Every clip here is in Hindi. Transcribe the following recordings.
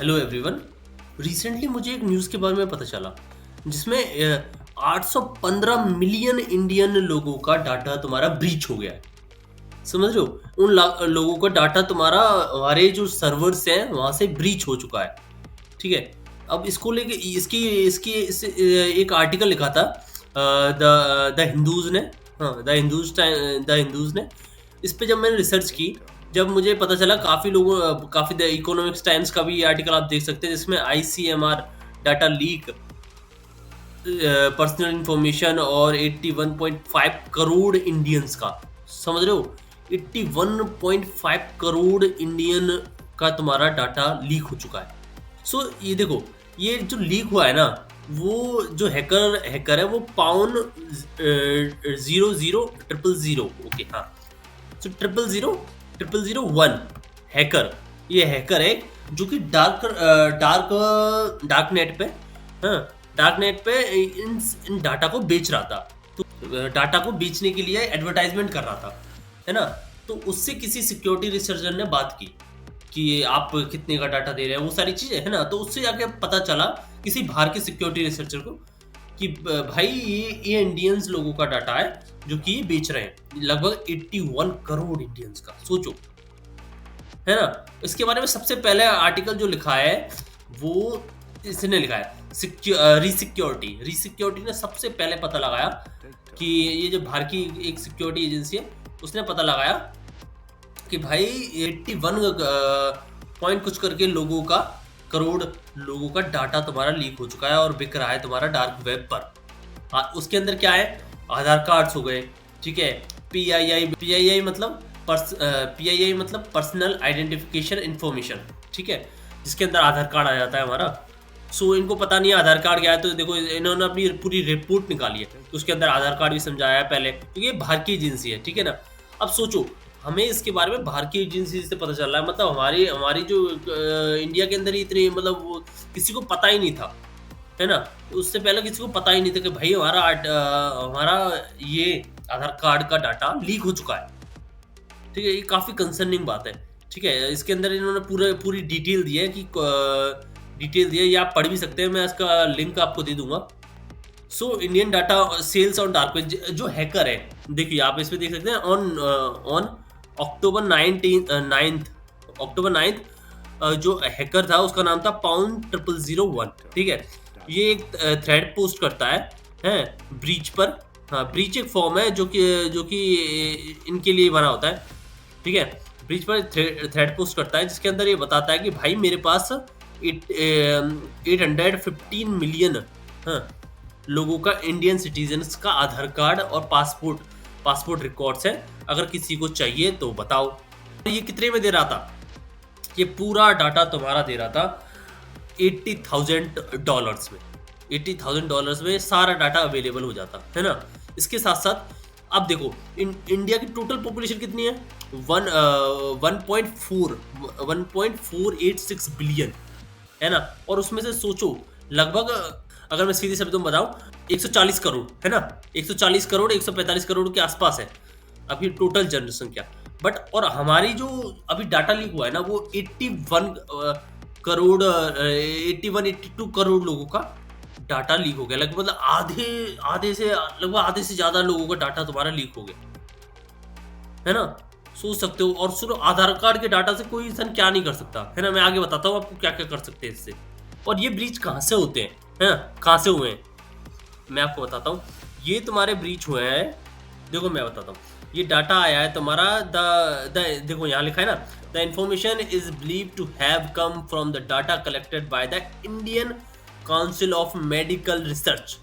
Hello everyone. रिसेंटली मुझे एक न्यूज़ के बारे में पता चला जिसमें 815 मिलियन इंडियन लोगों का डाटा तुम्हारा ब्रीच हो गया है। समझ रहे हो? उन लोगों का डाटा तुम्हारा हमारे जो सर्वर्स हैं वहां से ब्रीच हो चुका है। ठीक है। अब इसको लेके इसकी इसकी एक आर्टिकल लिखा था द हिंदूज ने। हाँ, द हिंदूज ने इस पे जब मैंने रिसर्च की, जब मुझे पता चला काफ़ी द इकोनॉमिक्स टाइम्स का भी ये आर्टिकल आप देख सकते हैं जिसमें ICMR data leak, personal information और 81.5 करोड़ इंडियंस का। समझ रहे हो? 81.5 करोड़ इंडियन का तुम्हारा डाटा लीक हो चुका है। ये देखो, ये जो लीक हुआ है ना, वो जो हैकर है वो पाउन 000000। ओके, हाँ। 000001 हैकर, ये हैकर है जो कि डार्क नेट पे, हाँ, डार्क नेट पे इन डाटा को बेच रहा था। तो डाटा को बेचने के लिए एडवर्टाइजमेंट कर रहा था, है ना। तो उससे किसी सिक्योरिटी रिसर्चर ने बात की कि आप कितने का डाटा दे रहे हैं, वो सारी चीजें, है ना। तो उससे जाके पता चला किसी बाहर के सिक्योरिटी रिसर्चर को कि भाई ये इंडियंस लोगों का डाटा है जो कि ये बेच रहे हैं, लगभग 81 करोड़ इंडियंस का। सोचो, है ना। इसके बारे में सबसे पहले आर्टिकल जो लिखा है वो इसने लिखा है रिसिक्योरिटी ने सबसे पहले पता लगाया कि ये जो बाहर की एक सिक्योरिटी एजेंसी है, उसने पता लगाया कि भाई 81 पॉइंट कुछ करके करोड़ लोगों का डाटा तुम्हारा लीक हो चुका है और बिक रहा है तुम्हारा डार्क वेब पर। उसके अंदर क्या है? आधार कार्ड्स हो गए, ठीक है। पीआईआई मतलब पर्सनल आइडेंटिफिकेशन इंफॉर्मेशन, ठीक है, जिसके अंदर आधार कार्ड आ जाता है हमारा। इनको पता नहीं है आधार कार्ड क्या है, तो देखो इन्होंने अपनी पूरी रिपोर्ट निकाली है, तो उसके अंदर आधार कार्ड भी समझाया है पहले, क्योंकि ये बाहर की एजेंसी है, ठीक है ना। अब सोचो, हमें इसके बारे में बाहर की एजेंसी से पता चल रहा है, मतलब हमारी हमारी जो इंडिया के अंदर ही इतनी, मतलब वो किसी को पता ही नहीं था, है ना। तो उससे पहले किसी को पता ही नहीं था कि भाई हमारा ये आधार कार्ड का डाटा लीक हो चुका है। ठीक है, ये काफ़ी कंसर्निंग बात है। ठीक है, इसके अंदर इन्होंने पूरी डिटेल दी है कि ये आप पढ़ भी सकते हैं, मैं इसका लिंक आपको दे दूंगा। Indian data sells on dark web, जो हैकर है, देखिए आप इस पे देख सकते हैं, ऑन अक्टूबर 9th जो हैकर था उसका नाम था पाउंड 0001। ठीक है, ये एक थ्रेड पोस्ट करता है ब्रीच पर। हाँ, ब्रीच एक फॉर्म है जो कि इनके लिए बना होता है, ठीक है। ब्रीच पर थ्रेड पोस्ट करता है जिसके अंदर ये बताता है कि भाई मेरे पास 815 मिलियन, हाँ, लोगों का, इंडियन सिटीजन्स का आधार कार्ड और पासपोर्ट रिकॉर्ड्स हैं, अगर किसी को चाहिए तो बताओ। ये कितने में दे रहा था? ये पूरा डाटा तुम्हारा दे रहा था $80,000 में। $80,000 में सारा डाटा अवेलेबल हो जाता है ना। इसके साथ साथ अब देखो, इंडिया की टोटल पॉपुलेशन कितनी है? 1.486 बिलियन, है ना। और उसमें से सोचो, लगभग, अगर मैं सीधे शब्दों में बताऊं, 140 करोड़, है ना। 140 करोड़ 145 करोड़ के आसपास है अभी टोटल जनसंख्या। बट और हमारी जो अभी डाटा लीक हुआ है ना, वो 82 करोड़ लोगों का डाटा लीक हो गया। लगभग मतलब आधे से ज्यादा लोगों का डाटा तुम्हारा लीक हो गया, है ना। सोच सकते हो। और सुनो, आधार कार्ड के डाटा से कोई इंसान क्या नहीं कर सकता, है ना। मैं आगे बताता हूँ आपको क्या क्या कर सकते हैं इससे। और ये ब्रीच कहाँ से होते हैं, है ना, कहाँ से हुए हैं, मैं आपको बताता हूँ। ये तुम्हारे ब्रीच हुए हैं, देखो मैं बताता हूँ। ये डाटा आया है तुम्हारा, देखो यहाँ लिखा है ना, the information is believe to have come from the data collected by the Indian Council of Medical Research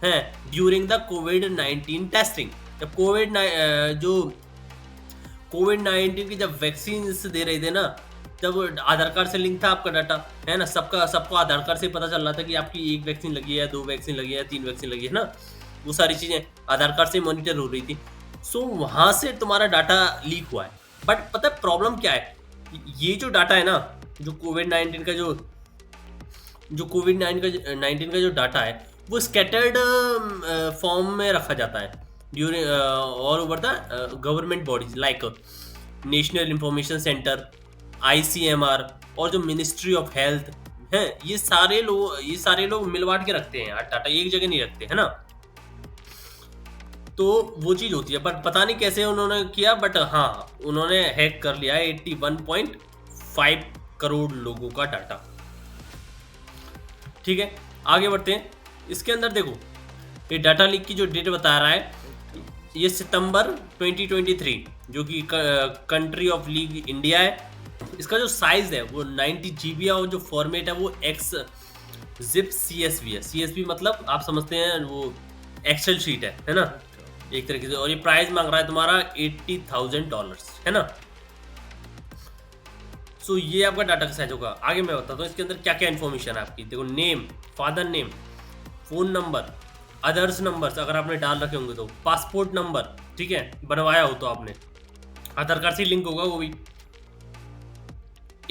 है ड्यूरिंग द कोविड-19 टेस्टिंग। जब कोविड-19 की जब वैक्सीन दे रहे थे ना, जब आधार कार्ड से लिंक था आपका डाटा, है ना। सबको आधार कार्ड से पता चल रहा था कि आपकी 1 वैक्सीन लगी है, 2 वैक्सीन लगी है, 3 वैक्सीन लगी है ना। वो सारी चीज़ें आधार कार्ड से मॉनिटर हो रही थी। वहाँ से तुम्हारा डाटा लीक हुआ है। बट पता है प्रॉब्लम क्या है? ये जो डाटा है ना, जो कोविड-19 का जो डाटा है, वो स्कैटर्ड फॉर्म में रखा जाता है during all over the government bodies like national information centre, ICMR, और जो मिनिस्ट्री ऑफ हेल्थ है, ये सारे लोग मिल बांट के रखते हैं यार, डाटा एक जगह नहीं रखते, है ना। तो वो चीज होती है, बट पता नहीं कैसे उन्होंने किया, बट हाँ उन्होंने हैक कर लिया है 81.5 करोड़ लोगों का डाटा। ठीक है, आगे बढ़ते हैं। इसके अंदर देखो, ये डाटा लीक की जो डेट बता रहा है, ये सितंबर 2023, जो कि कंट्री ऑफ लीग इंडिया है। इसका जो साइज है वो 90 GB है, और जो फॉर्मेट है वो एक्स जिप CSV है। CSV मतलब आप समझते हैं वो एक्सेल शीट है ना, एक तरीके से। और ये प्राइस मांग रहा है तुम्हारा $80,000, है ना। सो ये आपका डाटा का साइज होगा। आगे मैं बताता हूँ इसके अंदर क्या क्या इन्फॉर्मेशन है आपकी। देखो, name, father name, phone number, others numbers अगर आपने डाल रखे होंगे तो, पासपोर्ट नंबर, ठीक है, बनवाया हो तो आपने, आधार कार्ड से लिंक होगा वो भी,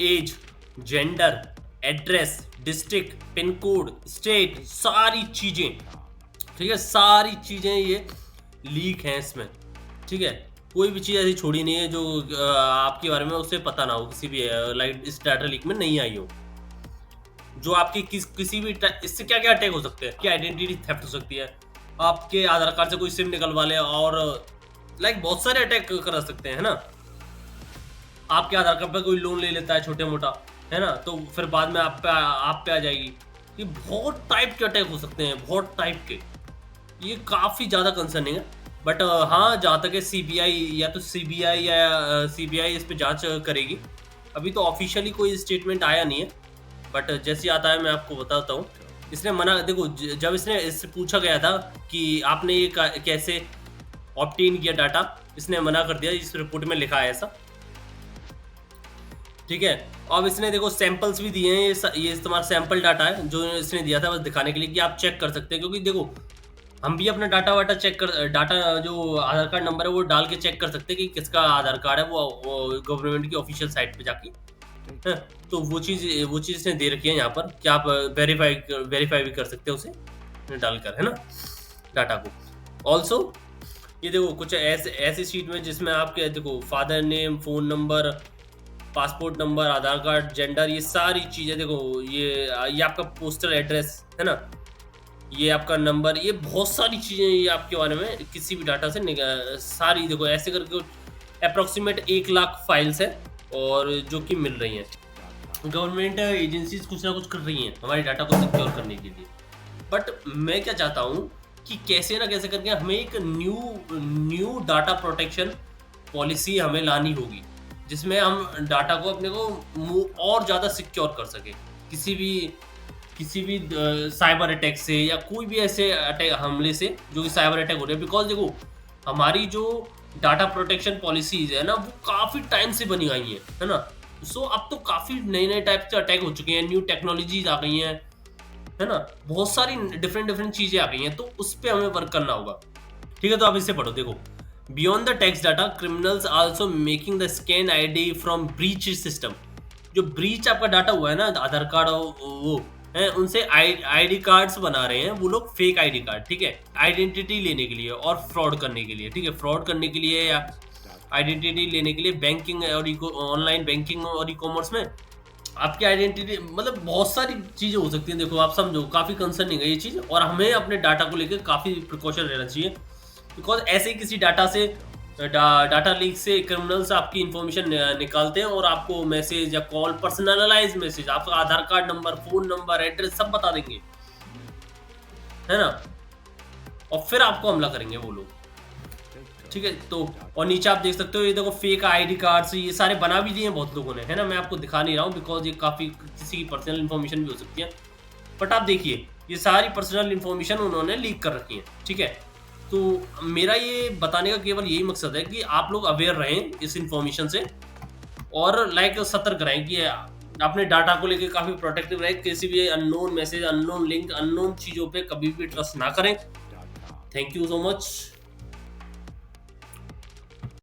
age, gender, address, district, pin code, state, सारी चीजें, ठीक है, सारी चीजें ये लीक हैं इसमें। ठीक है, कोई भी चीज़ ऐसी छोड़ी नहीं है जो आपके बारे में उसे पता ना हो, किसी भी लाइक इस डाटा लीक में नहीं आई हो, जो आपकी किसी भी इससे क्या क्या अटैक हो सकते हैं, क्या आइडेंटिटी थेफ्ट हो सकती है, आपके आधार कार्ड से कोई सिम निकलवा ले, और लाइक बहुत सारे अटैक कर सकते हैं, है ना। आपके आधार कार्ड पर कोई लोन ले लेता है छोटे मोटा, है ना, तो फिर बाद में आप पे आ जाएगी। ये बहुत टाइप के अटैक हो सकते हैं, बहुत टाइप के, ये काफ़ी ज़्यादा कंसर्निंग है। बट हाँ, जहाँ तक है CBI या तो CBI या CBI इस पे जांच करेगी। अभी तो ऑफिशियली कोई स्टेटमेंट आया नहीं है, बट जैसे आता है मैं आपको बताता हूँ। इसने मना, देखो जब इससे पूछा गया था कि आपने ये कैसे ऑब्टेन किया डाटा, इसने मना कर दिया, इस रिपोर्ट में लिखा है ऐसा। ठीक है, अब इसने देखो सैंपल्स भी दिए हैं, ये तुम्हारा सैंपल डाटा है जो इसने दिया था बस दिखाने के लिए कि आप चेक कर सकते हैं, क्योंकि देखो हम भी अपना डाटा चेक कर, डाटा जो आधार कार्ड नंबर है वो डाल के चेक कर सकते हैं कि किसका आधार कार्ड है, वो गवर्नमेंट की ऑफिशियल साइट पे जाके है। तो वो चीज़ इसने दे रखी है यहाँ पर कि आप वेरीफाई भी कर सकते हो उसे डालकर, है ना, डाटा को। ऑल्सो ये देखो कुछ ऐसी शीट में जिसमें आपके देखो father name, phone number, passport number, Aadhaar card, gender, ये सारी चीज़ें देखो, ये आपका पोस्टल एड्रेस, है ना, ये आपका नंबर, ये बहुत सारी चीज़ें ये आपके बारे में किसी भी डाटा से सारी देखो ऐसे करके अप्रॉक्सीमेट 1 लाख फाइल्स है, और जो कि मिल रही हैं। गवर्नमेंट एजेंसीज कुछ ना कुछ कर रही हैं हमारे डाटा को सिक्योर करने के लिए। बट मैं क्या चाहता हूँ कि कैसे ना कैसे करके हमें एक न्यू डाटा प्रोटेक्शन पॉलिसी हमें लानी होगी, जिसमें हम डाटा को अपने को और ज़्यादा सिक्योर कर सके किसी भी साइबर अटैक से, या कोई भी ऐसे अटैक हमले से जो कि साइबर अटैक हो रहे हैं। बिकॉज देखो हमारी जो डाटा प्रोटेक्शन पॉलिसीज है ना, वो काफ़ी टाइम से बनी आई है ना। सो अब तो काफ़ी नए टाइप के अटैक हो चुके हैं, न्यू टेक्नोलॉजीज आ गई हैं, है ना, बहुत सारी डिफरेंट चीज़ें आ गई हैं, तो उस पर हमें वर्क करना होगा। ठीक है, तो आप इसे पढ़ो। देखो, beyond the text data, criminals also making the scan ID from breach system. जो ब्रीच आपका डाटा हुआ है ना, आधार कार्ड वो है, उनसे ID कार्ड्स बना रहे हैं वो लोग, फेक ID कार्ड, ठीक है, आइडेंटिटी लेने के लिए और फ्रॉड करने के लिए, ठीक है, फ्रॉड करने के लिए या आइडेंटिटी लेने के लिए। बैंकिंग और ऑनलाइन बैंकिंग और ई-कॉमर्स में आपकी आइडेंटिटी, मतलब बहुत सारी चीज़ें हो सकती हैं। देखो आप समझो, काफ़ी कंसर्निंग है ये चीज़, और हमें अपने डाटा को लेकर काफ़ी प्रिकॉशन लेना चाहिए। बिकॉज ऐसे ही किसी डाटा से डाटा लीक से क्रिमिनल्स आपकी इंफॉर्मेशन निकालते हैं, और आपको मैसेज या कॉल, पर्सनलाइज मैसेज, आपका Aadhaar card number, phone number, address सब बता देंगे, है ना, और फिर आपको हमला करेंगे वो लोग। ठीक है, तो और नीचे आप देख सकते हो, ये देखो फेक ID कार्ड्स ये सारे बना भी दिए हैं बहुत लोगों ने, है ना। मैं आपको दिखा नहीं रहा हूँ बिकॉज ये काफ़ी किसी की पर्सनल इन्फॉर्मेशन भी हो सकती है, बट आप देखिए ये सारी पर्सनल इन्फॉर्मेशन उन्होंने लीक कर रखी है। ठीक है, तो मेरा ये बताने का केवल यही मकसद है कि आप लोग अवेयर रहें इस इंफॉर्मेशन से, और लाइक सतर्क रहें कि अपने डाटा को लेकर काफ़ी प्रोटेक्टिव रहें। किसी भी unknown message, unknown link, unknown चीज़ों पे कभी भी ट्रस्ट ना करें। Thank you so much.